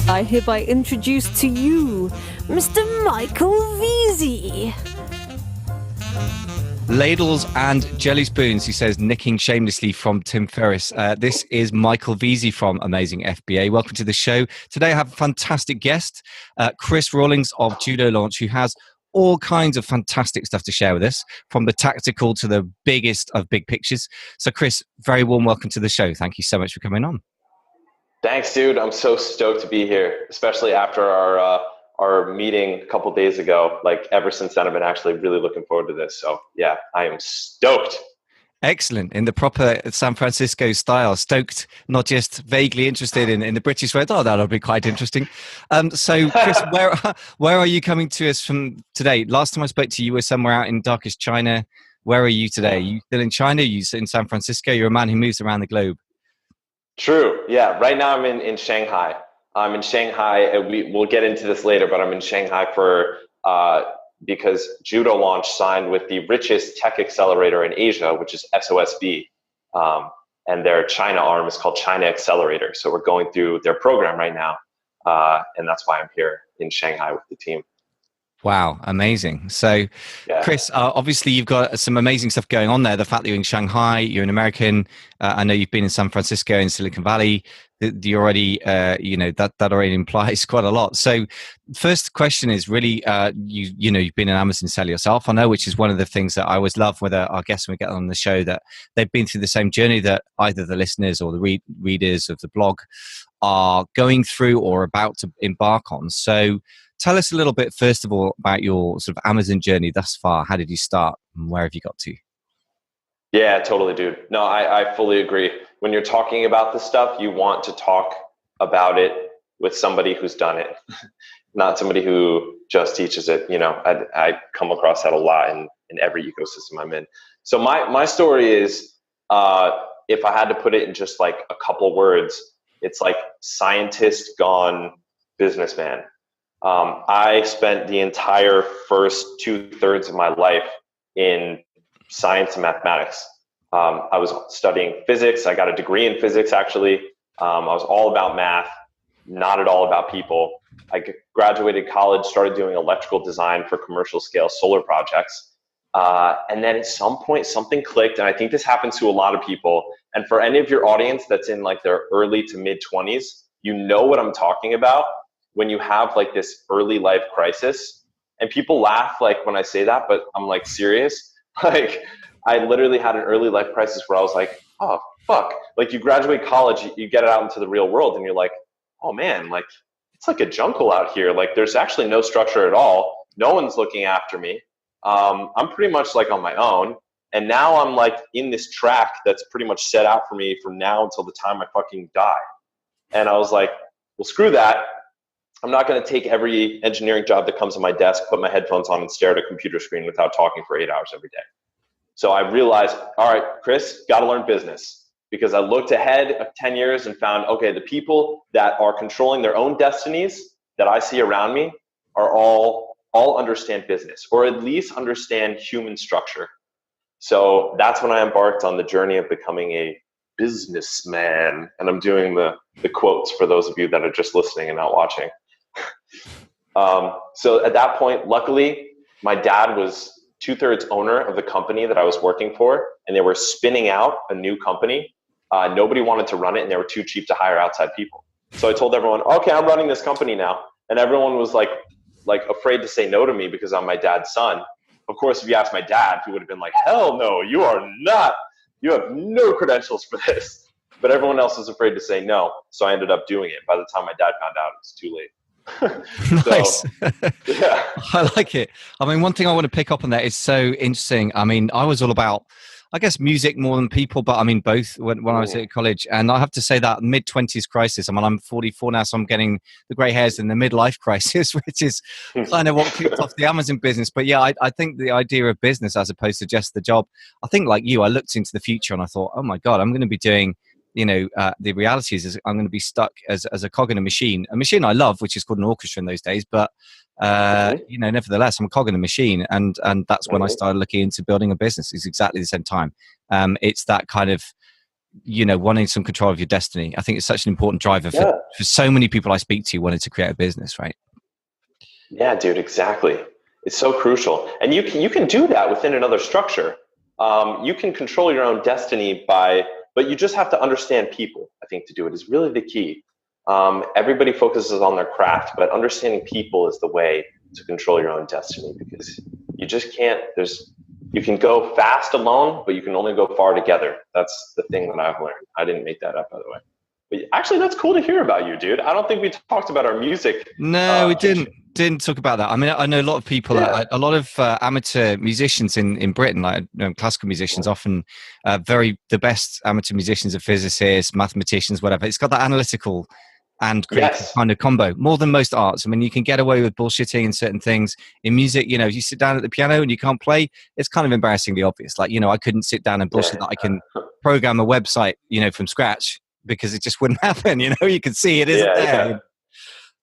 I hereby introduce to you Mr. Michael Veazey. Ladles and jelly spoons, he says, nicking shamelessly from Tim Ferriss. This is Michael Veazey from Amazing FBA. Welcome to the show. Today I have a fantastic guest, Chris Rawlings of Judo Launch, who has all kinds of fantastic stuff to share with us, from the tactical to the biggest of big pictures. So Chris, very warm welcome to the show. Thank you so much for coming on. Thanks, dude. I'm so stoked to be here, especially after our meeting a couple days ago. Like, ever since then, I've been actually really looking forward to this. So yeah, I am stoked. Excellent. In the proper San Francisco style, stoked, not just vaguely interested in the British word. Oh, that'll be quite interesting. So Chris, where are you coming to us from today? Last time I spoke to you, you were somewhere out in darkest China. Where are you today? Are you still in China? Are you in San Francisco? You're a man who moves around the globe. True. Yeah. Right now I'm in Shanghai. I'm in Shanghai. We'll get into this later, but I'm in Shanghai because Judo Launch signed with the richest tech accelerator in Asia, which is SOSB. And their China arm is called China Accelerator. So we're going through their program right now. And that's why I'm here in Shanghai with the team. Wow, amazing. So, yeah. Chris, obviously you've got some amazing stuff going on there. The fact that you're in Shanghai, you're an American. I know you've been in San Francisco and Silicon Valley. You already, that already implies quite a lot. So, first question is really, you've been an Amazon seller yourself. I know, which is one of the things that I always love with our guests when we get on the show, that they've been through the same journey that either the listeners or the readers of the blog are going through or about to embark on. So, tell us a little bit, first of all, about your sort of Amazon journey thus far. How did you start and where have you got to? Yeah, totally, dude. No, I fully agree. When you're talking about this stuff, you want to talk about it with somebody who's done it, not somebody who just teaches it. You know, I come across that a lot in every ecosystem I'm in. So my story is, if I had to put it in just like a couple words, it's like scientist gone businessman. I spent the entire first 2/3 of my life in science and mathematics. I was studying physics. I got a degree in physics, actually. I was all about math, not at all about people. I graduated college, started doing electrical design for commercial scale solar projects. And then at some point, something clicked. And I think this happens to a lot of people. And for any of your audience that's in like their early to mid 20s, you know what I'm talking about. When you have like this early life crisis, and people laugh like when I say that, but I'm like serious. Like, I literally had an early life crisis where I was like, oh fuck. Like, you graduate college, you get it out into the real world, and you're like, oh man, like it's like a jungle out here. Like, there's actually no structure at all. No one's looking after me. I'm pretty much like on my own. And now I'm like in this track that's pretty much set out for me from now until the time I fucking die. And I was like, well, screw that. I'm not going to take every engineering job that comes on my desk, put my headphones on, and stare at a computer screen without talking for 8 hours every day. So I realized, all right, Chris, got to learn business, because I looked ahead of 10 years and found, okay, the people that are controlling their own destinies that I see around me are all understand business, or at least understand human structure. So that's when I embarked on the journey of becoming a businessman. And I'm doing the quotes for those of you that are just listening and not watching. So at that point, luckily, my dad was 2/3 owner of the company that I was working for, and they were spinning out a new company. Nobody wanted to run it, and they were too cheap to hire outside people. So I told everyone, okay, I'm running this company now. And everyone was like afraid to say no to me because I'm my dad's son. Of course, if you asked my dad, he would have been like, hell no, you are not. You have no credentials for this. But everyone else was afraid to say no. So I ended up doing it. By the time my dad found out, it was too late. Nice. Yeah. I like it. I mean, one thing I want to pick up on that is so interesting. I mean, I was all about, I guess, music more than people, but I mean, both when I was at college. And I have to say that mid-20s crisis, I mean, I'm 44 now, so I'm getting the gray hairs in the midlife crisis, which is kind of what kicked off the Amazon business. But yeah, I think the idea of business as opposed to just the job, I think like you, I looked into the future and I thought, oh my God, I'm going to be doing, the reality is I'm going to be stuck as a cog in a machine I love, which is called an orchestra in those days. But, nevertheless, I'm a cog in a machine. And that's when I started looking into building a business. It's exactly the same time. It's that kind of, wanting some control of your destiny. I think it's such an important driver for so many people I speak to wanting to create a business, right? Yeah, dude, exactly. It's so crucial. And you can do that within another structure. You can control your own destiny but you just have to understand people. I think to do it is really the key. Everybody focuses on their craft, but understanding people is the way to control your own destiny, because you just can't, you can go fast alone, but you can only go far together. That's the thing that I've learned. I didn't make that up, by the way. But actually, that's cool to hear about you, dude. I don't think we talked about our music. No, we didn't talk about that. I mean, I know a lot of people, a lot of amateur musicians in Britain, like classical musicians, often the best amateur musicians are physicists, mathematicians, whatever. It's got that analytical and creative kind of combo, more than most arts. I mean, you can get away with bullshitting in certain things. In music, you sit down at the piano and you can't play, it's kind of embarrassingly obvious. Like, I couldn't sit down and bullshit that I can program a website, from scratch, because it just wouldn't happen. You can see it isn't there. Yeah.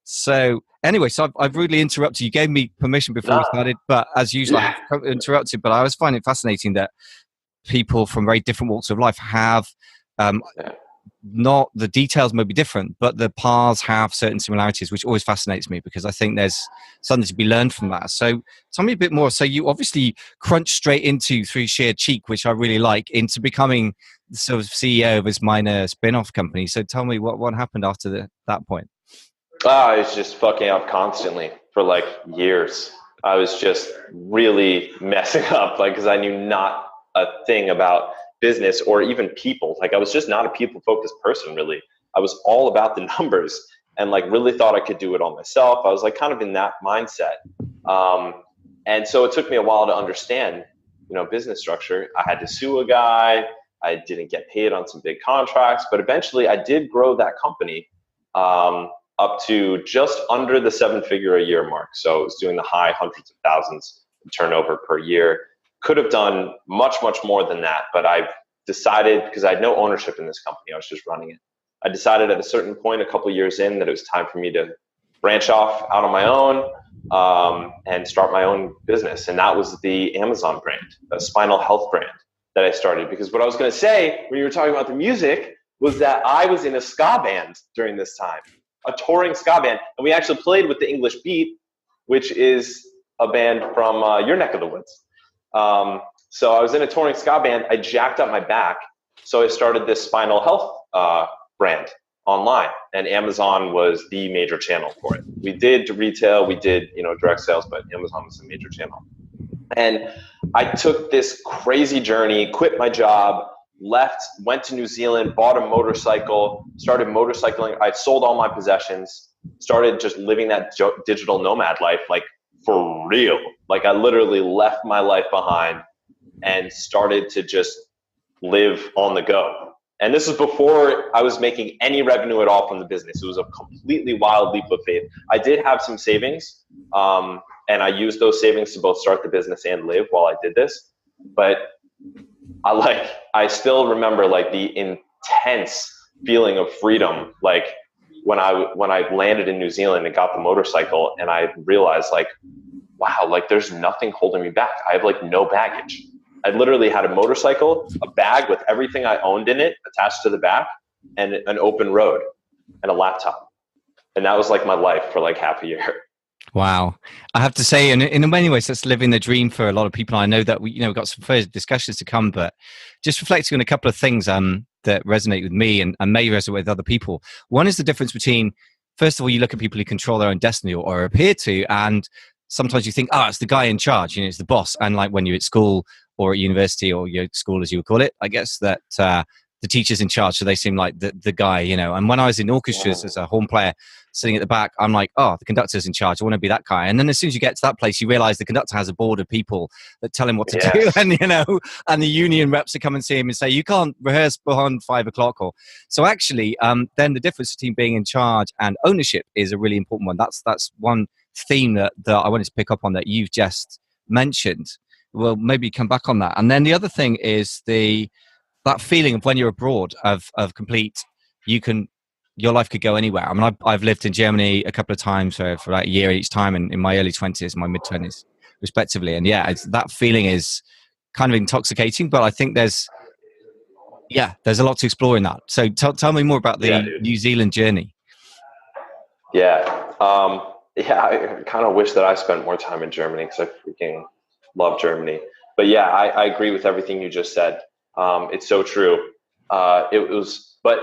So anyway, I've rudely interrupted. You gave me permission before we started, but as usual, I have interrupted. But I was finding it fascinating that people from very different walks of life have not the details may be different, but the paths have certain similarities, which always fascinates me, because I think there's something to be learned from that. So tell me a bit more. So you obviously crunched straight into, through sheer cheek, which I really like, into becoming the sort of CEO of this minor spin-off company. So tell me what happened after that point. I was just fucking up constantly for like years. I was just really messing up, because I knew not a thing about business or even people. I was just not a people-focused person, really. I was all about the numbers and really thought I could do it all myself. I was kind of in that mindset. And so it took me a while to understand, business structure. I had to sue a guy. I didn't get paid on some big contracts, but eventually I did grow that company up to just under the 7-figure a year mark. So it was doing the high hundreds of thousands of turnover per year. Could have done much, much more than that, but I decided, because I had no ownership in this company, I was just running it. I decided at a certain point, a couple of years in, that it was time for me to branch off out on my own and start my own business. And that was the Amazon brand, a spinal health brand that I started. Because what I was going to say when you were talking about the music was that I was in a ska band during this time, a touring ska band. And we actually played with the English Beat, which is a band from your neck of the woods. So I was in a touring ska band. I jacked up my back. So I started this spinal health brand online, and Amazon was the major channel for it. We did retail, we did, direct sales, but Amazon was the major channel. And I took this crazy journey, quit my job, left, went to New Zealand, bought a motorcycle, started motorcycling. I sold all my possessions, started just living that digital nomad life, for real. I literally left my life behind and started to just live on the go. And this is before I was making any revenue at all from the business. It was a completely wild leap of faith. I did have some savings, and I used those savings to both start the business and live while I did this. But I still remember the intense feeling of freedom, when I landed in New Zealand and got the motorcycle, and I realized wow, there's nothing holding me back. I have no baggage. I literally had a motorcycle, a bag with everything I owned in it attached to the back, and an open road and a laptop. And that was my life for half a year. Wow. I have to say, in many ways, that's living the dream for a lot of people. I know that we've got some further discussions to come, but just reflecting on a couple of things that resonate with me and may resonate with other people. One is the difference between, first of all, you look at people who control their own destiny or appear to, and sometimes you think, it's the guy in charge, it's the boss. And when you're at school or at university, or your school, as you would call it, I guess that the teacher's in charge, so they seem like the guy, And when I was in orchestras as a horn player, sitting at the back, I'm like, the conductor's in charge. I want to be that guy. And then as soon as you get to that place, you realize the conductor has a board of people that tell him what to do. And, and the union reps that come and see him and say, you can't rehearse beyond 5 o'clock. So actually, then the difference between being in charge and ownership is a really important one. That's one theme that I wanted to pick up on that you've just mentioned. Well, maybe come back on that. And then the other thing is that feeling of when you're abroad of complete, your life could go anywhere. I mean, I've lived in Germany a couple of times for a year each time, in my early 20s, my mid 20s, respectively. And that feeling is kind of intoxicating, but I think there's, Yeah, there's a lot to explore in that. So tell me more about the New Zealand journey. Yeah. I kind of wish that I spent more time in Germany because I freaking love Germany. But yeah, I agree with everything you just said. It's so true. But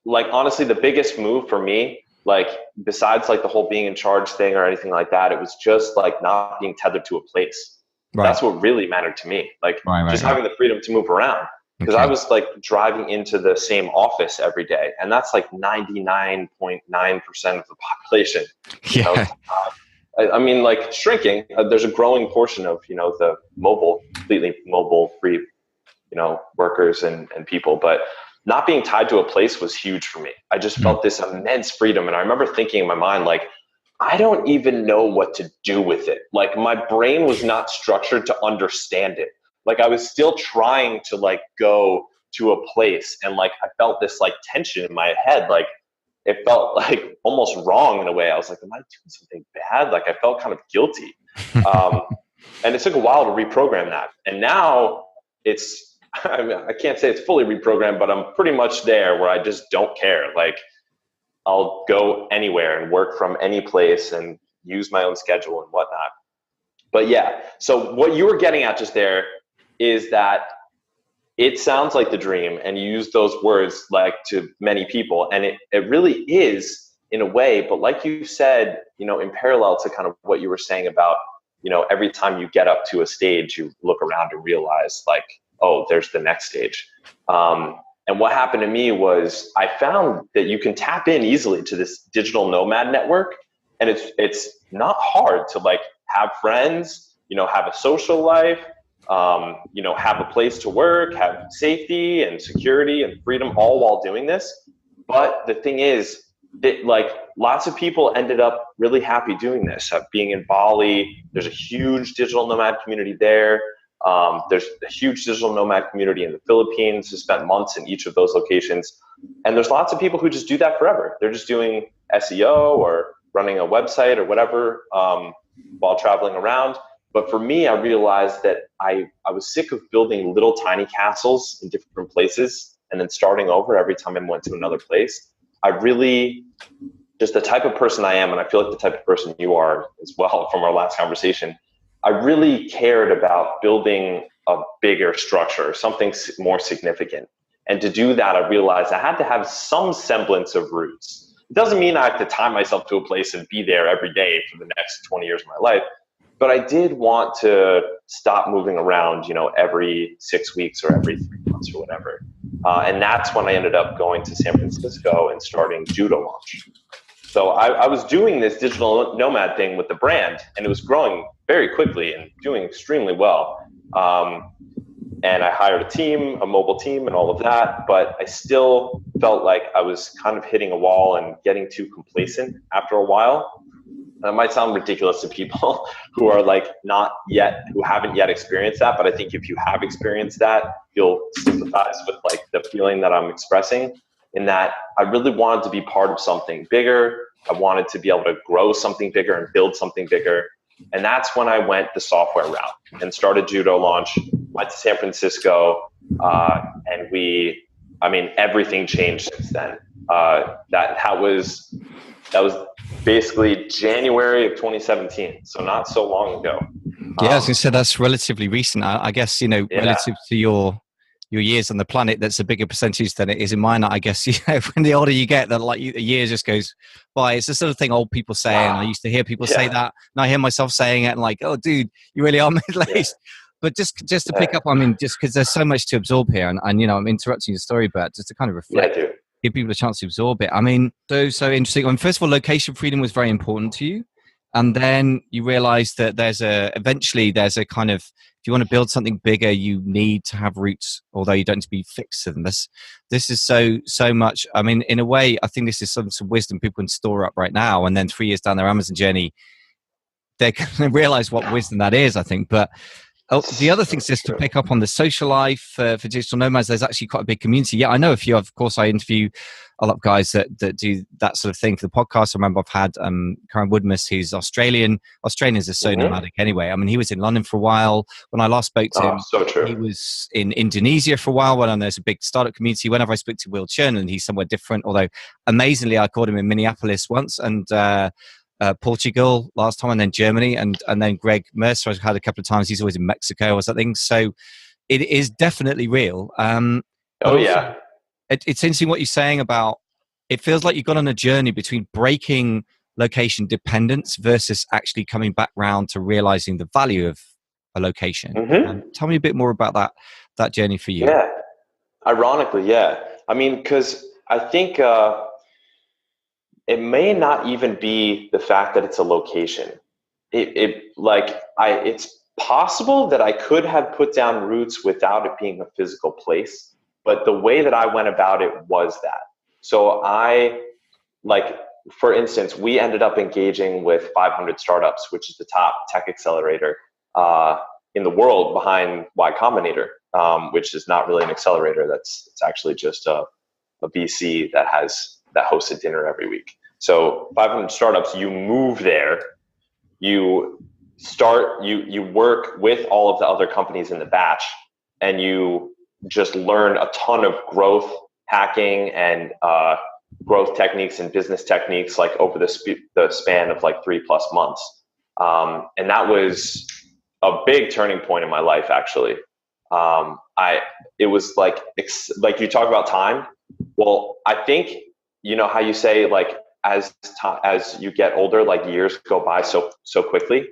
like, honestly, the biggest move for me, like, besides like the whole being in charge thing or anything like that, it was just like not being tethered to a place. Right. That's what really mattered to me. Like having the freedom to move around. Because I was like driving into the same office every day, and that's like 99.9% of the population. Yeah. I mean, like, shrinking. There's a growing portion of, the completely mobile free, workers and people, but not being tied to a place was huge for me. I just felt this immense freedom. And I remember thinking in my mind, like, I don't even know what to do with it. Like, my brain was not structured to understand it. Like, I was still trying to like go to a place, and like I felt this like tension in my head. Like, it felt like almost wrong in a way. I was like, am I doing something bad? Like, I felt kind of guilty. And it took a while to reprogram that. And now I can't say it's fully reprogrammed, but I'm pretty much there where I just don't care. Like, I'll go anywhere and work from any place and use my own schedule and whatnot. But yeah, so what you were getting at just there is that it sounds like the dream, and you use those words like to many people, and it really is in a way. But like you said, in parallel to kind of what you were saying about, every time you get up to a stage, you look around and realize like, oh, there's the next stage. And what happened to me was I found that you can tap in easily to this digital nomad network, and it's not hard to like have friends, have a social life, have a place to work, have safety and security and freedom, all while doing this. But the thing is that like lots of people ended up really happy doing this. Being in Bali, there's a huge digital nomad community there. There's a huge digital nomad community in the Philippines who spent months in each of those locations. And there's lots of people who just do that forever. They're just doing SEO or running a website or whatever while traveling around. But for me, I realized that I was sick of building little tiny castles in different places and then starting over every time I went to another place. I really, just the type of person I am, and I feel like the type of person you are as well from our last conversation, I really cared about building a bigger structure, something more significant. And to do that, I realized I had to have some semblance of roots. It doesn't mean I have to tie myself to a place and be there every day for the next 20 years of my life. But I did want to stop moving around, every 6 weeks or every 3 months or whatever. And that's when I ended up going to San Francisco and starting Judo Launch. So I was doing this digital nomad thing with the brand, and it was growing very quickly and doing extremely well. And I hired a team, a mobile team and all of that, but I still felt like I was kind of hitting a wall and getting too complacent after a while. That might sound ridiculous to people who are like who haven't yet experienced that. But I think if you have experienced that, you'll sympathize with like the feeling that I'm expressing, in that I really wanted to be part of something bigger. I wanted to be able to grow something bigger and build something bigger. And that's when I went the software route and started Judo Launch, went to San Francisco, and everything changed since then. That was basically January of 2017, so not so long ago. Yeah, I was going to say that's relatively recent. I guess, relative to your years on the planet, that's a bigger percentage than it is in mine. I guess, when the older you get, that like a year just goes by. It's the sort of thing old people say, and I used to hear people say that, and I hear myself saying it, and like, oh, dude, you really are middle-aged. But just to pick up, just because there's so much to absorb here, and I'm interrupting your story, but just to kind of reflect. Yeah, Give people a chance to absorb it. So interesting. First of all, location freedom was very important to you, and then you realized that eventually there's a kind of, if you want to build something bigger, you need to have roots, although you don't need to be fixed to them. This is so much. In a way, I think this is some wisdom people can store up right now, and then 3 years down their Amazon journey, they're going to realize what wisdom that is, I think. But Oh, the other thing is just to pick up on the social life for digital nomads. There's actually quite a big community. Yeah, I know a few. Of course, I interview a lot of guys that do that sort of thing for the podcast. I remember I've had Karen Woodmus, who's Australian. Australians are so nomadic anyway. I mean, he was in London for a while. When I last spoke to him, so true. He was in Indonesia for a while. When there's a big startup community. Whenever I speak to Will Churn, he's somewhere different. Although, amazingly, I caught him in Minneapolis once, and Portugal last time, and then Germany, and then Greg Mercer I've had a couple of times. He's always in Mexico or something. So it is definitely real. Yeah. It's interesting what you're saying about, it feels like you've gone on a journey between breaking location dependence versus actually coming back round to realizing the value of a location. Tell me a bit more about that journey for you. Yeah, ironically, yeah. I mean, because I think it may not even be the fact that it's a location. It's possible that I could have put down roots without it being a physical place, but the way that I went about it was that. So for instance, we ended up engaging with 500 Startups, which is the top tech accelerator in the world behind Y Combinator, which is not really an accelerator. It's actually just a VC that hosts a dinner every week. So 500 Startups, you move there, you work with all of the other companies in the batch, and you just learn a ton of growth hacking and growth techniques and business techniques over the span of 3+ months. And that was a big turning point in my life, actually. It was like you talk about time. Well, I think, you know how you say as you get older, years go by so quickly.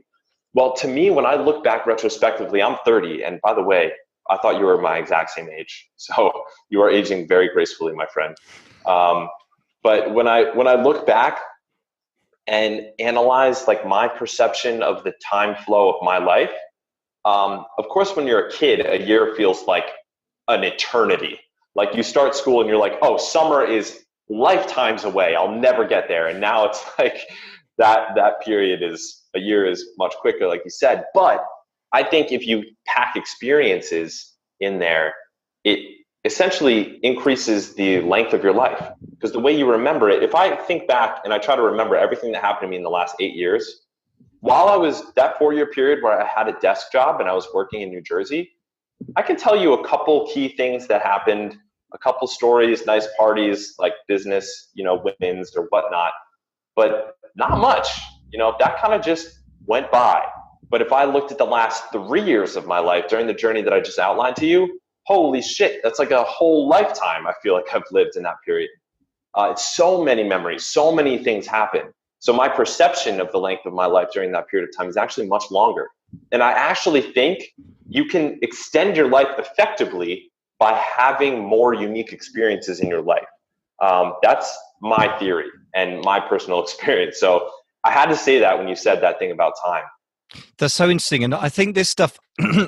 Well, to me, when I look back retrospectively, I'm 30. And by the way, I thought you were my exact same age. So you are aging very gracefully, my friend. But when I look back and analyze my perception of the time flow of my life, of course, when you're a kid, a year feels like an eternity. You start school and you're like, oh, summer is lifetimes away. I'll never get there. And now it's that period a year is much quicker, like you said. But I think if you pack experiences in there, it essentially increases the length of your life. Because the way you remember it, if I think back and I try to remember everything that happened to me in the last 8 years, while I was that 4-year period where I had a desk job and I was working in New Jersey, I can tell you a couple key things that happened, a couple stories, nice parties, business, wins or whatnot, but not much. That kind of just went by. But if I looked at the last 3 years of my life during the journey that I just outlined to you, holy shit, that's like a whole lifetime I feel like I've lived in that period. It's so many memories, so many things happen. So my perception of the length of my life during that period of time is actually much longer. And I actually think you can extend your life effectively by having more unique experiences in your life. That's my theory and my personal experience. So I had to say that when you said that thing about time. That's so interesting. And I think this stuff,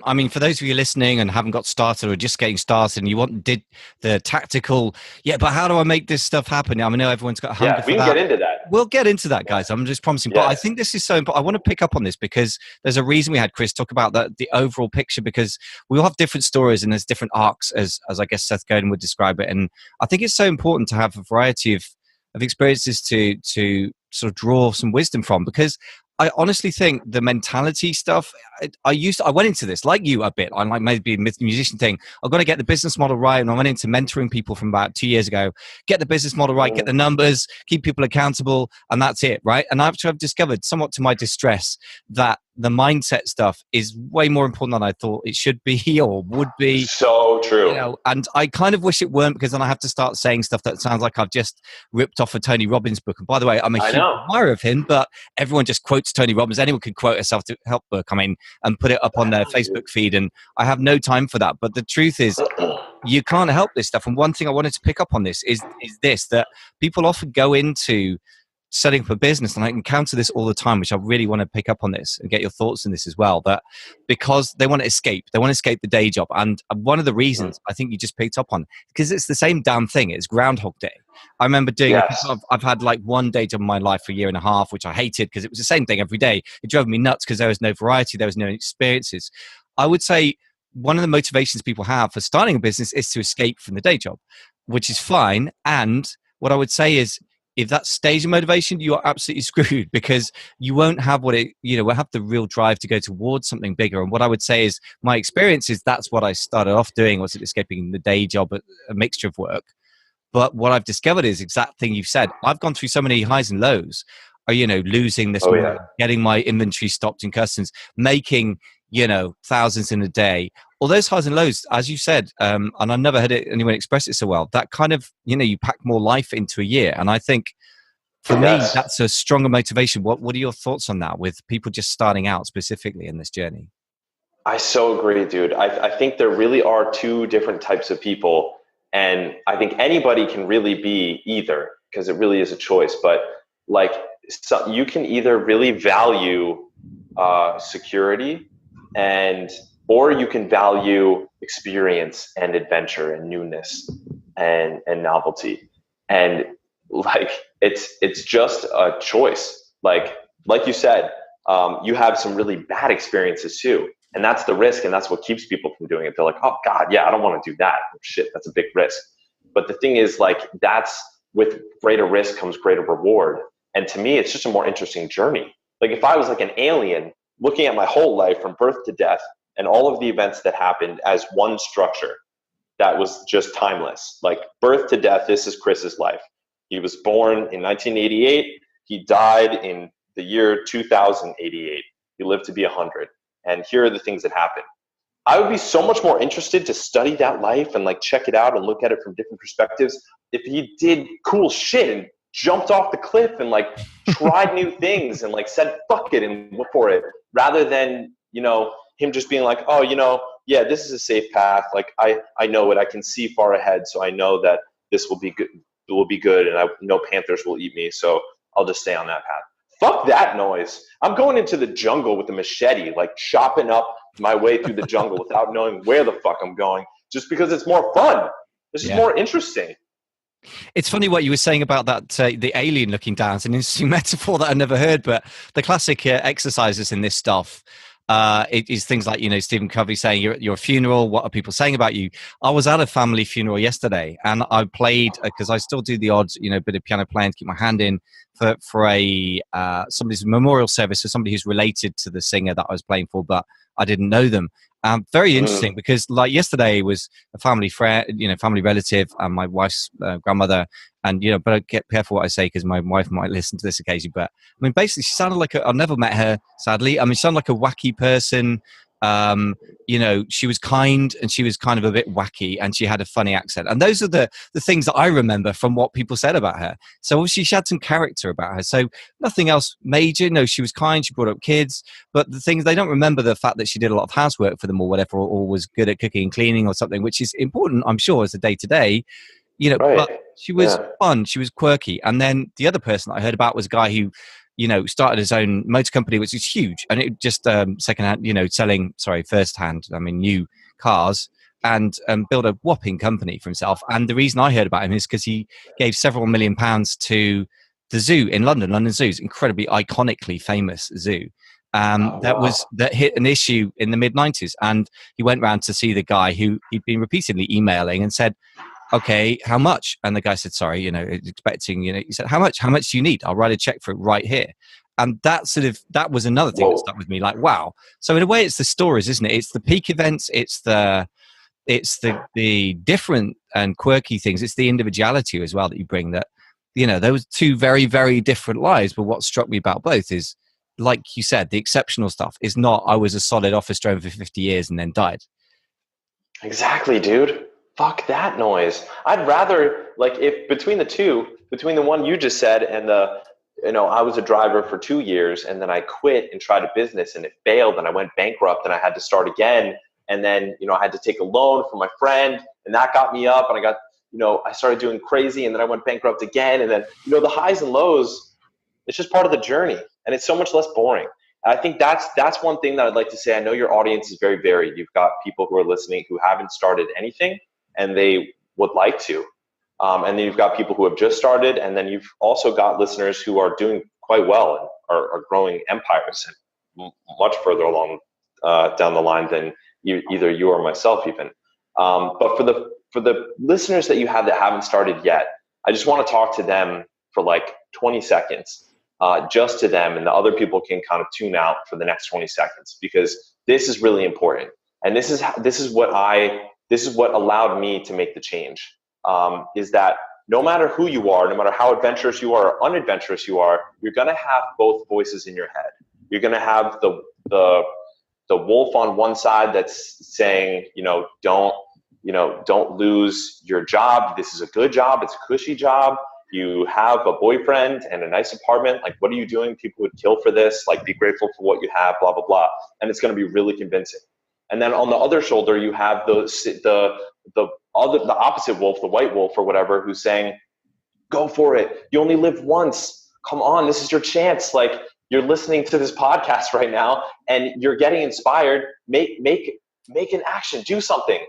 I mean, for those of you listening and haven't got started or just getting started and you did the tactical, but how do I make this stuff happen? I know everyone's got a hunger for that. We can get into that. We'll get into that, guys. I'm just promising. But I think this is so important. I want to pick up on this because there's a reason we had Chris talk about the overall picture, because we all have different stories and there's different arcs, as I guess Seth Godin would describe it. And I think it's so important to have a variety of experiences to sort of draw some wisdom from, because I honestly think the mentality stuff, I went into this like you a bit. I maybe a musician thing. I've got to get the business model right. And I went into mentoring people from about 2 years ago. Get the business model right, get the numbers, keep people accountable, and that's it, right? And I've discovered, somewhat to my distress, that the mindset stuff is way more important than I thought it should be or would be. So true. And I kind of wish it weren't, because then I have to start saying stuff that sounds like I've just ripped off a Tony Robbins book. And by the way, I'm a huge admirer of him, but everyone just quotes Tony Robbins. Anyone can quote a self-help book, and put it up on their Facebook feed. And I have no time for that. But the truth is, you can't help this stuff. And one thing I wanted to pick up on this is this, that people often go into setting up a business, and I encounter this all the time, which I really want to pick up on this and get your thoughts on this as well, that because they want to escape the day job. And one of the reasons I think you just picked up on, because it's the same damn thing, it's Groundhog Day. I remember doing I've had one day job in my life for a year and a half, which I hated because it was the same thing every day. It drove me nuts because there was no variety, there was no experiences. I would say one of the motivations people have for starting a business is to escape from the day job, which is fine. And what I would say is, if that stays your motivation, you are absolutely screwed, because you won't have will have the real drive to go towards something bigger. And what I would say is, my experience is that's what I started off doing, was escaping the day job, a mixture of work. But what I've discovered is exact thing you've said. I've gone through so many highs and lows, losing this money, getting my inventory stocked in customs, making, thousands in a day. All those highs and lows, as you said, and I've never heard anyone express it so well, that kind of, you pack more life into a year. And I think for me, that's a stronger motivation. What are your thoughts on that with people just starting out specifically in this journey? I so agree, dude. I think there really are two different types of people. And I think anybody can really be either, because it really is a choice. But you can either really value security, or you can value experience and adventure and newness and novelty. And it's just a choice. Like you said, you have some really bad experiences too. And that's the risk, and that's what keeps people from doing it. They're like, oh God, yeah, I don't want to do that. Oh, shit, that's a big risk. But the thing is, that's, with greater risk comes greater reward. And to me, it's just a more interesting journey. If I was like an alien looking at my whole life from birth to death and all of the events that happened as one structure that was just timeless, like birth to death, this is Chris's life. He was born in 1988. He died in the year 2088. He lived to be 100. And here are the things that happened. I would be so much more interested to study that life and check it out and look at it from different perspectives if he did cool shit and jumped off the cliff and tried new things and said fuck it and went for it, rather than him just being like, oh, yeah, this is a safe path. I know it. I can see far ahead, so I know that this will be good. It will be good, and I know panthers will eat me, so I'll just stay on that path. Fuck that noise. I'm going into the jungle with a machete, chopping up my way through the jungle without knowing where the fuck I'm going, just because it's more fun. This is more interesting. It's funny what you were saying about that, the alien looking down. It's an interesting metaphor that I've never heard, but the classic exercises in this stuff, it is things like, Stephen Covey saying, you're at your funeral, what are people saying about you? I was at a family funeral yesterday, and I played, because I still do the odd, bit of piano playing to keep my hand in for a somebody's memorial service, for somebody who's related to the singer that I was playing for, but I didn't know them. Very interesting, because yesterday was a family friend, family relative, and my wife's grandmother. And, but I get careful what I say, because my wife might listen to this occasionally. But I mean, basically, she sounded like I've never met her, sadly. I mean, she sounded like a wacky person. She was kind, and she was kind of a bit wacky, and she had a funny accent. And those are the things that I remember from what people said about her. So obviously she had some character about her. So nothing else major. No, she was kind. She brought up kids. But the things, they don't remember the fact that she did a lot of housework for them or whatever, or was good at cooking and cleaning or something, which is important, I'm sure, as a day-to-day. Right. But she was fun. She was quirky. And then the other person I heard about was a guy who, started his own motor company, which is huge. And it just secondhand, selling, firsthand, new cars, and built a whopping company for himself. And the reason I heard about him is because he gave several £1 million to the zoo in London. London Zoo's incredibly iconically famous zoo. That hit an issue in the mid-90s. And he went round to see the guy who he'd been repeatedly emailing and said, okay, how much? And the guy said, sorry, expecting, he said, how much do you need? I'll write a check for it right here. And that was another thing that stuck with me, wow. So in a way, it's the stories, isn't it? It's the peak events. It's the different and quirky things. It's the individuality as well that you bring, that, those two very, very different lives. But what struck me about both is, like you said, the exceptional stuff is not, I was a solid office driver for 50 years and then died. Exactly, dude. Fuck that noise. I'd rather, if between the one you just said and I was a driver for 2 years, and then I quit and tried a business and it failed and I went bankrupt and I had to start again. And then, I had to take a loan from my friend, and that got me up, and I got, I started doing crazy, and then I went bankrupt again. And then, the highs and lows, it's just part of the journey, and it's so much less boring. And I think that's one thing that I'd like to say. I know your audience is very varied. You've got people who are listening who haven't started anything, and they would like to. And then you've got people who have just started, and then you've also got listeners who are doing quite well and are growing empires and much further along down the line than either you or myself even. But for the listeners that you have that haven't started yet, I just want to talk to them for like 20 seconds, just to them, and the other people can kind of tune out for the next 20 seconds, because this is really important. And this is what allowed me to make the change, is that no matter who you are, no matter how adventurous you are or unadventurous you are, you're going to have both voices in your head. You're going to have the wolf on one side that's saying, don't lose your job. This is a good job. It's a cushy job. You have a boyfriend and a nice apartment. Like, what are you doing? People would kill for this. Like, be grateful for what you have, blah, blah, blah. And it's going to be really convincing. And then on the other shoulder, you have the opposite wolf, the white wolf or whatever, who's saying, go for it. You only live once. Come on. This is your chance. Like, you're listening to this podcast right now and you're getting inspired. Make an action, do something.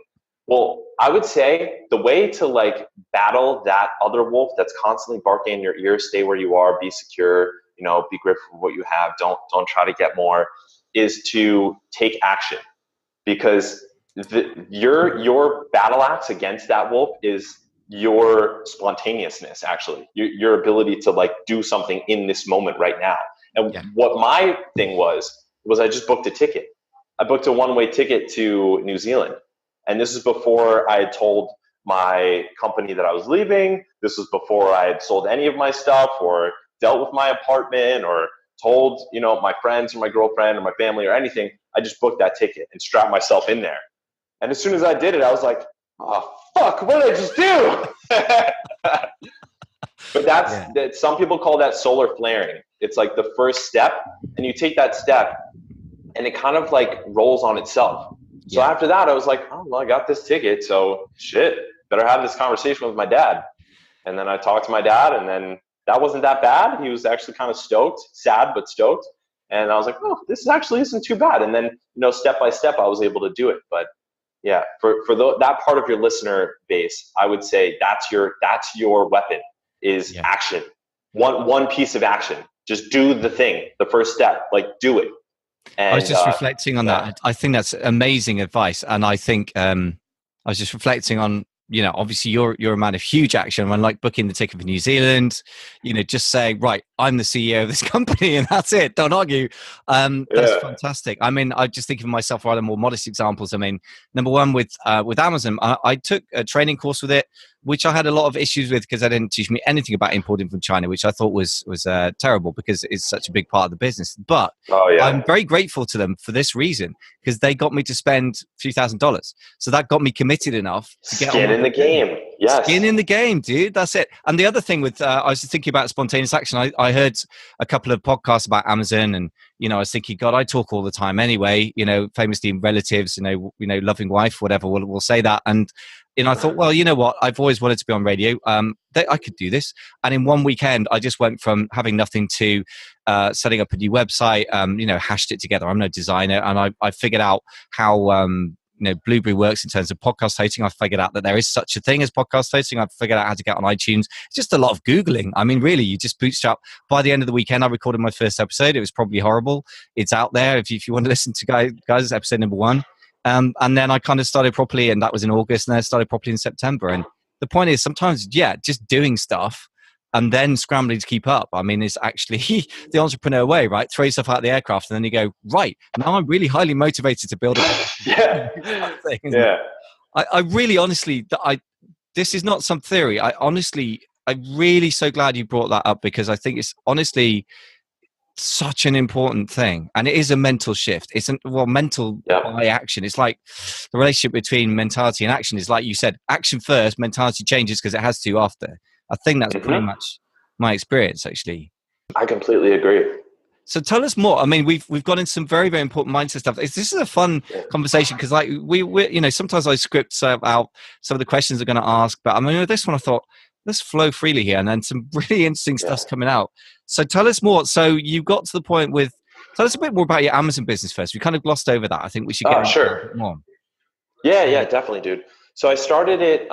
Well, I would say the way to like battle that other wolf that's constantly barking in your ear, stay where you are, be secure, be grateful for what you have. Don't try to get more, is to take action. Because your battle axe against that wolf is your spontaneousness, actually, your ability to like do something in this moment right now. And what my thing was I just booked a ticket. I booked a one-way ticket to New Zealand. And this is before I had told my company that I was leaving. This was before I had sold any of my stuff or dealt with my apartment or told, my friends or my girlfriend or my family or anything. I just booked that ticket and strapped myself in there. And as soon as I did it, I was like, oh, fuck, what did I just do? But that some people call that solar flaring. It's like the first step, and you take that step and it kind of like rolls on itself. So after that, I was like, oh, well, I got this ticket. So shit, better have this conversation with my dad. And then I talked to my dad, and then that wasn't that bad. He was actually kind of stoked, sad, but stoked. And I was like, oh, this actually isn't too bad. And then, step by step, I was able to do it. But yeah, for that part of your listener base, I would say that's your weapon is action. One piece of action. Just do the thing, the first step, like do it. And, I was just reflecting on that. I think that's amazing advice. And I think I was just reflecting on, obviously you're a man of huge action. When like booking the ticket for New Zealand, just saying, right, I'm the CEO of this company and that's it. Don't argue. That's fantastic. I mean, I just think of myself rather more modest examples. I mean, number one with Amazon, I took a training course with it, which I had a lot of issues with because they didn't teach me anything about importing from China, which I thought was terrible because it's such a big part of the business. But I'm very grateful to them for this reason, because they got me to spend a few $1,000s. So that got me committed enough to get skin in the game. Yes. Skin in the game, dude. That's it. And the other thing with, I was thinking about spontaneous action. I heard a couple of podcasts about Amazon, and, I was thinking, God, I talk all the time anyway, famously relatives, loving wife, whatever, we'll say that. And, I thought, well, you know what? I've always wanted to be on radio. I could do this. And in one weekend, I just went from having nothing to setting up a new website, hashed it together. I'm no designer. And I figured out how, Blueberry works in terms of podcast hosting. I figured out that there is such a thing as podcast hosting. I figured out how to get on iTunes. It's just a lot of Googling. I mean, really, you just bootstrap. By the end of the weekend, I recorded my first episode. It was probably horrible. It's out there if you want to listen to guys, episode number 1. And then I kind of started properly, and that was in August, and then I started properly in September. And the point is sometimes, just doing stuff and then scrambling to keep up. I mean, it's actually the entrepreneur way, right? Throw yourself out of the aircraft and then you go, right, now I'm really highly motivated to build a I really honestly, this is not some theory. I'm really so glad you brought that up, because I think it's honestly such an important thing, and it is a mental shift. It's mental by action. It's like the relationship between mentality and action is like you said, action first, mentality changes because it has to after. I think that's pretty much my experience, actually. I completely agree. So tell us more. I mean, we've got into some very, very important mindset stuff. This is a fun conversation because, like, we sometimes I script out some of the questions I'm going to ask, but I mean, with this one, I thought let's flow freely here, and then some really interesting stuff's coming out. So tell us more. So you got to the point with. Tell us a bit more about your Amazon business first. We kind of glossed over that. I think we should get into a bit more. Yeah, definitely, dude. So I started it.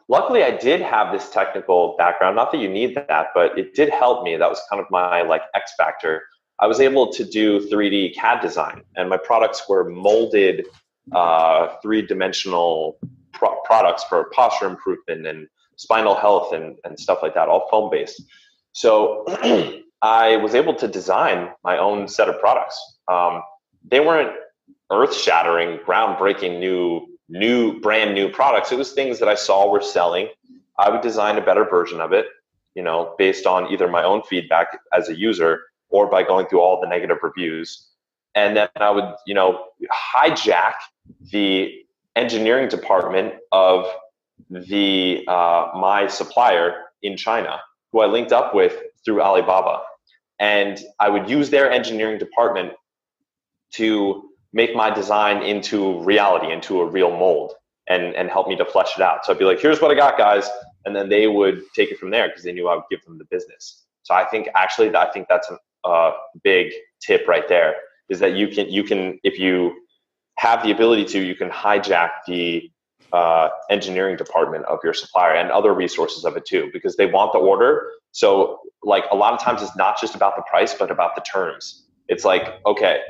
Luckily, I did have this technical background. Not that you need that, but it did help me. That was kind of my X factor. I was able to do 3D CAD design, and my products were molded three-dimensional products for posture improvement and spinal health and stuff like that, all foam-based. So I was able to design my own set of products. They weren't earth-shattering, groundbreaking, brand new products. It was things that I saw were selling. I would design a better version of it, based on either my own feedback as a user or by going through all the negative reviews. And then I would, hijack the engineering department of my supplier in China, who I linked up with through Alibaba. And I would use their engineering department to make my design into reality, into a real mold, and help me to flesh it out. So I'd be like, here's what I got, guys. And then they would take it from there because they knew I would give them the business. So I think that's a big tip right there, is that you can, if you have the ability to, you can hijack the engineering department of your supplier and other resources of it too, because they want the order. So like a lot of times it's not just about the price, but about the terms. It's like, okay,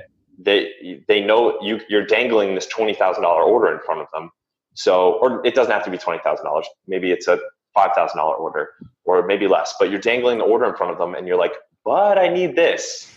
they know you're dangling this $20,000 order in front of them. So, or it doesn't have to be $20,000. Maybe it's a $5,000 order, or maybe less, but you're dangling the order in front of them and you're like, but I need this,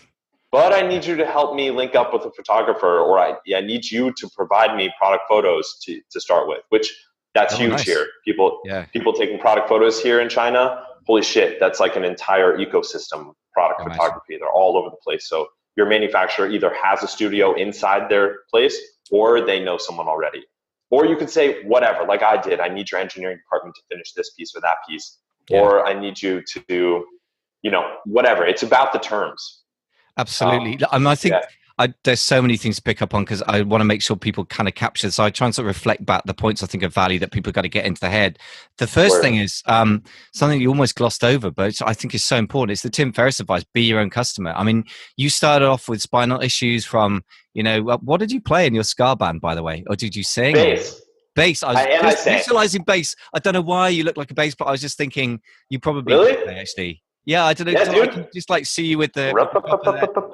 but I need you to help me link up with a photographer, or I need you to provide me product photos to start with, which that's huge. Nice. Here. People taking product photos here in China. Holy shit. That's like an entire ecosystem, product photography. They're all over the place. So your manufacturer either has a studio inside their place or they know someone already. Or you could say, whatever, like I did, I need your engineering department to finish this piece or that piece, or I need you to do, whatever. It's about the terms. Absolutely. I think there's so many things to pick up on because I want to make sure people kind of capture. So I try and sort of reflect back the points I think of value that people got to get into the head. The first thing is something you almost glossed over, but I think is so important. It's the Tim Ferriss advice: be your own customer. I mean, you started off with spinal issues from, what did you play in your ska band, by the way, or did you sing? Bass. I was visualizing bass. I don't know why you look like a bass, but I was just thinking you probably play, actually. Yeah, I don't know. Yeah, I can just like see you with the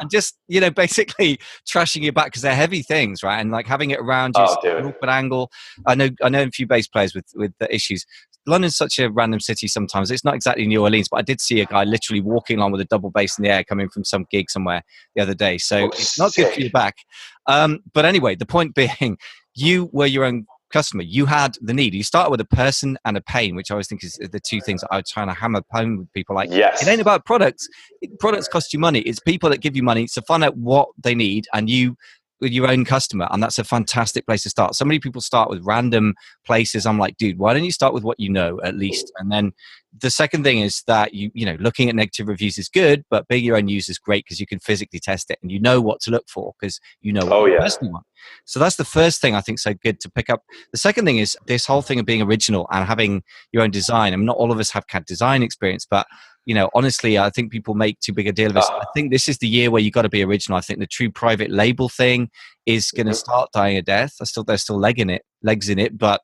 and just basically trashing your back because they're heavy things, right? And like having it around you, an awkward angle. I know a few bass players with the issues. London's such a random city sometimes. It's not exactly New Orleans, but I did see a guy literally walking along with a double bass in the air coming from some gig somewhere the other day. So it's not good for your back. But anyway, the point being, you were your own customer. You had the need. You started with a person and a pain, which I always think is the two things that I was trying to hammer home with people. Like, it ain't about products. Products cost you money. It's people that give you money. So find out what they need, and you with your own customer, and that's a fantastic place to start. So many people start with random places. I'm like, dude, why don't you start with what you know at least? And then the second thing is that looking at negative reviews is good, but being your own user is great because you can physically test it and you know what to look for because you know what you personally want. So that's the first thing I think so good to pick up. The second thing is this whole thing of being original and having your own design. I mean, not all of us have CAD design experience, but honestly, I think people make too big a deal of this. I think this is the year where you got to be original. I think the true private label thing is going to start dying a death. There's still legs in it, but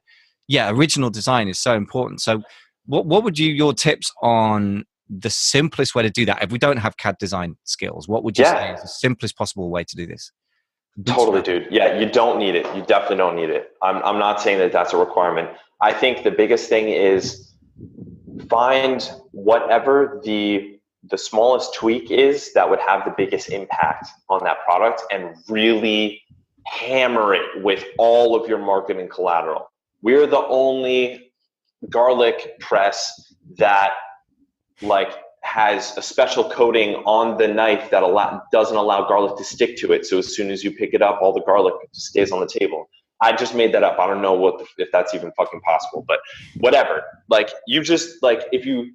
yeah, original design is so important. So what would your tips on the simplest way to do that? If we don't have CAD design skills, what would you say is the simplest possible way to do this? Totally, dude. Yeah, you don't need it. You definitely don't need it. I'm not saying that that's a requirement. I think the biggest thing is find whatever the smallest tweak is that would have the biggest impact on that product and really hammer it with all of your marketing collateral. We're the only garlic press that has a special coating on the knife that doesn't allow garlic to stick to it. So as soon as you pick it up, all the garlic stays on the table. I just made that up. I don't know if that's even fucking possible, but whatever. If you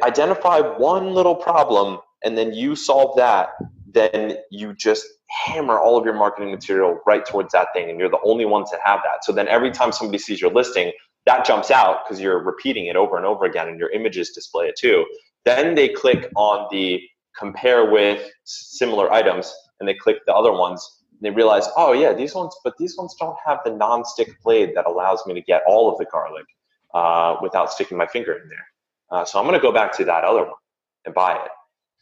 identify one little problem and then you solve that, then you just hammer all of your marketing material right towards that thing. And you're the only ones that have that. So then every time somebody sees your listing, that jumps out because you're repeating it over and over again and your images display it too. Then they click on the compare with similar items and they click the other ones. They realize, oh yeah, these ones don't have the non-stick blade that allows me to get all of the garlic without sticking my finger in there. So I'm going to go back to that other one and buy it.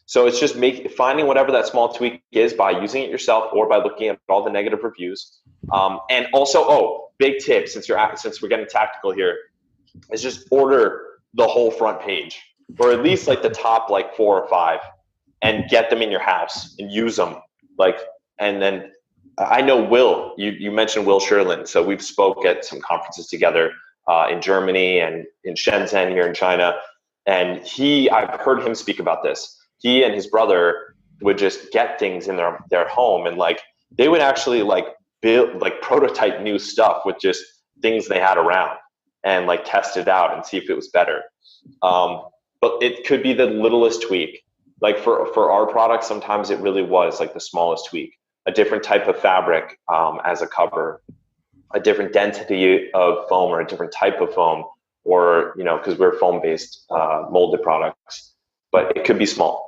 So it's just finding whatever that small tweak is by using it yourself or by looking at all the negative reviews. And also, big tip, since we're getting tactical here, is just order the whole front page, or at least like the top like 4 or 5, and get them in your house and use them. And then I know Will, you mentioned Will Sherlin. So we've spoke at some conferences together in Germany and in Shenzhen here in China. And I've heard him speak about this. He and his brother would just get things in their home, and like they would actually like build, like prototype new stuff with just things they had around, and like test it out and see if it was better. But it could be the littlest tweak. Like for our product, sometimes it really was like the smallest tweak, a different type of fabric as a cover, a different density of foam or a different type of foam, or, because we're foam-based molded products, but it could be small.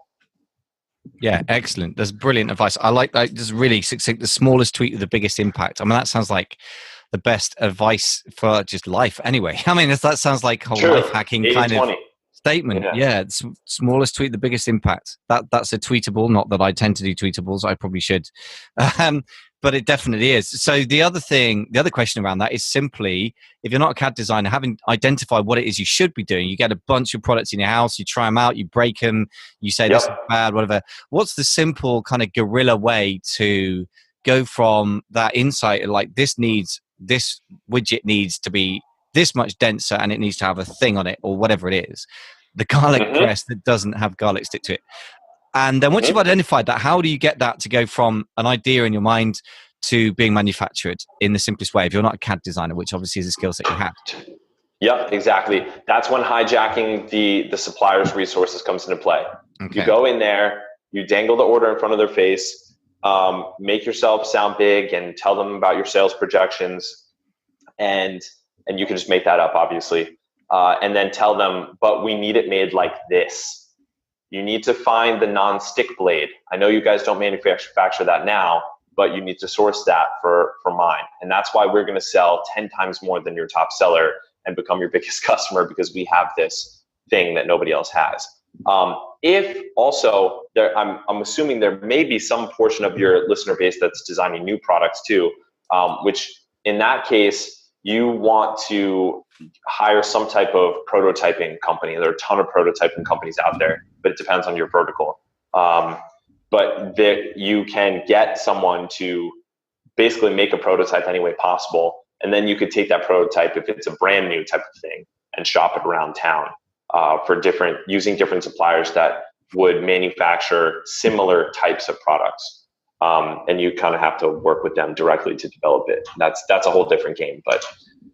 Yeah, excellent. That's brilliant advice. I like that. Just really succinct. The smallest tweak with the biggest impact. I mean, that sounds like the best advice for just life anyway. I mean, that sounds like a whole life hacking kind of statement. Yeah, it's smallest tweet, the biggest impact. That's a tweetable. Not that I tend to do tweetables. I probably should. But it definitely is. So the other question around that is simply, if you're not a CAD designer, having identified what it is you should be doing, you get a bunch of products in your house, you try them out, you break them, you say this is bad, whatever. What's the simple kind of guerrilla way to go from that insight, like this widget needs to be this much denser and it needs to have a thing on it or whatever it is, the garlic press that doesn't have garlic stick to it. And then once you've identified that, how do you get that to go from an idea in your mind to being manufactured in the simplest way if you're not a CAD designer, which obviously is a skill set you have? Yep, exactly. That's when hijacking the supplier's resources comes into play. Okay. You go in there, you dangle the order in front of their face, make yourself sound big and tell them about your sales projections, and you can just make that up, obviously, and then tell them, but we need it made like this. You need to find the non-stick blade. I know you guys don't manufacture that now, but you need to source that for mine. And that's why we're going to sell 10 times more than your top seller and become your biggest customer, because we have this thing that nobody else has. If also, I'm assuming there may be some portion of your listener base that's designing new products too, which in that case, you want to hire some type of prototyping company. There are a ton of prototyping companies out there, but it depends on your vertical. But you can get someone to basically make a prototype any way possible. And then you could take that prototype, if it's a brand new type of thing, and shop it around town using different suppliers that would manufacture similar types of products. And you kind of have to work with them directly to develop it. That's a whole different game. But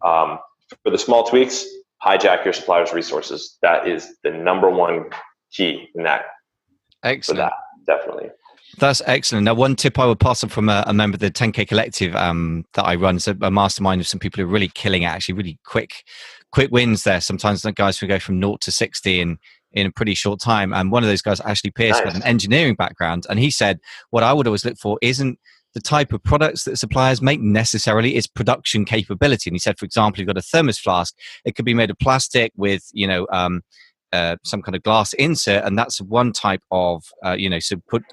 for the small tweaks, hijack your supplier's resources. That is the number one key in that. Excellent. For that, definitely. That's excellent. Now, one tip I would pass on from a member of the 10K Collective that I run, is a mastermind of some people who are really killing it, actually really quick wins there. Sometimes the guys will go from 0 to 60 in a pretty short time. And one of those guys, Ashley Pierce, with an engineering background. And he said, what I would always look for isn't the type of products that suppliers make necessarily, its production capability. And he said, for example, you've got a thermos flask. It could be made of plastic with, some kind of glass insert. And that's one type of,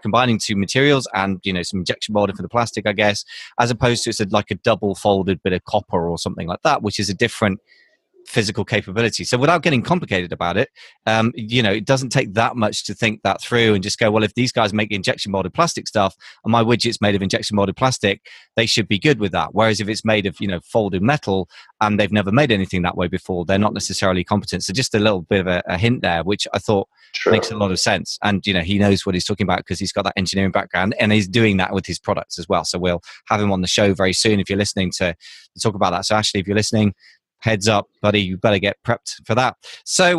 combining two materials and, some injection molding for the plastic, I guess, as opposed to it's like a double folded bit of copper or something like that, which is a different physical capability. So without getting complicated about it, it doesn't take that much to think that through and just go, well, if these guys make injection molded plastic stuff and my widget's made of injection molded plastic, they should be good with that. Whereas if it's made of, folded metal and they've never made anything that way before, they're not necessarily competent. So just a little bit of a hint there, which I thought makes a lot of sense. And, he knows what he's talking about because he's got that engineering background and he's doing that with his products as well. So we'll have him on the show very soon if you're listening to talk about that. So Ashley, if you're listening, heads up, buddy, you better get prepped for that. So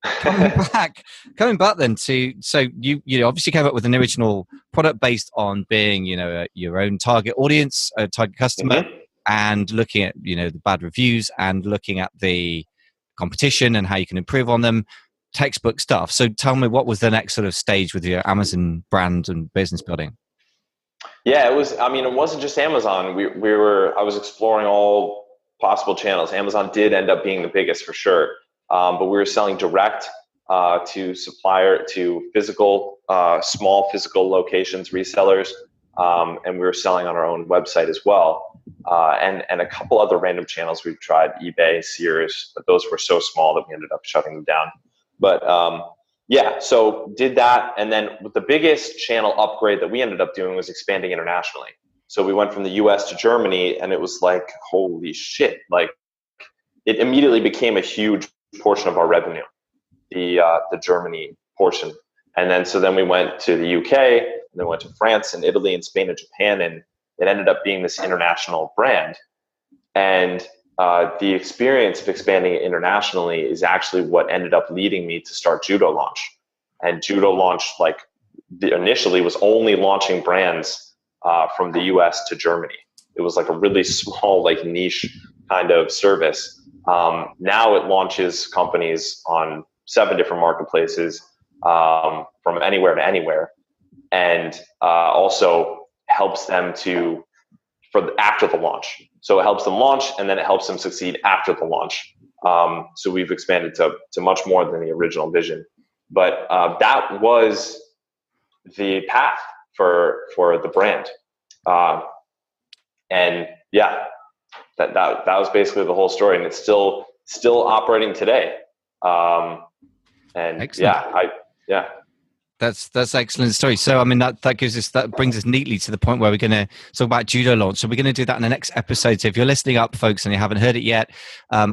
coming back then to, so you obviously came up with an original product based on being, your own target audience, a target customer, and looking at, the bad reviews and looking at the competition and how you can improve on them, textbook stuff. So tell me, what was the next sort of stage with your Amazon brand and business building? Yeah, it wasn't just Amazon. I was exploring all possible channels. Amazon did end up being the biggest for sure, but we were selling direct to supplier to physical, small physical locations, resellers, and we were selling on our own website as well, and a couple other random channels we've tried, eBay, Sears, but those were so small that we ended up shutting them down. But yeah, so did that, and then the biggest channel upgrade that we ended up doing was expanding internationally. So we went from the US to Germany, and it was like, holy shit, like it immediately became a huge portion of our revenue, the Germany portion. And then so then we went to the UK, and then went to France and Italy and Spain and Japan, and it ended up being this international brand. And the experience of expanding it internationally is actually what ended up leading me to start Judo Launch. And Judo Launch, like initially, was only launching brands from the US to Germany. It was like a really small, like niche kind of service. Now it launches companies on 7 different marketplaces, from anywhere to anywhere, and also helps them after the launch. So it helps them launch, and then it helps them succeed after the launch. So we've expanded to much more than the original vision. But that was the path for the brand. And yeah, that was basically the whole story, and it's still operating today. And excellent. Yeah. That's excellent story. So, I mean, that brings us neatly to the point where we're going to talk about Judo Launch. So we're going to do that in the next episode. So if you're listening up, folks, and you haven't heard it yet,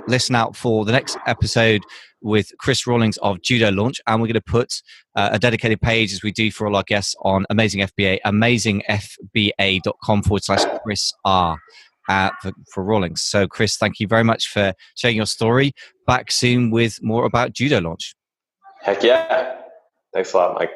listen out for the next episode with Chris Rawlings of Judo Launch. And we're going to put a dedicated page, as we do for all our guests, on Amazing FBA, amazingfba.com/Chris R. For Rawlings. So, Chris, thank you very much for sharing your story. Back soon with more about Judo Launch. Heck yeah. Thanks a lot, Mike.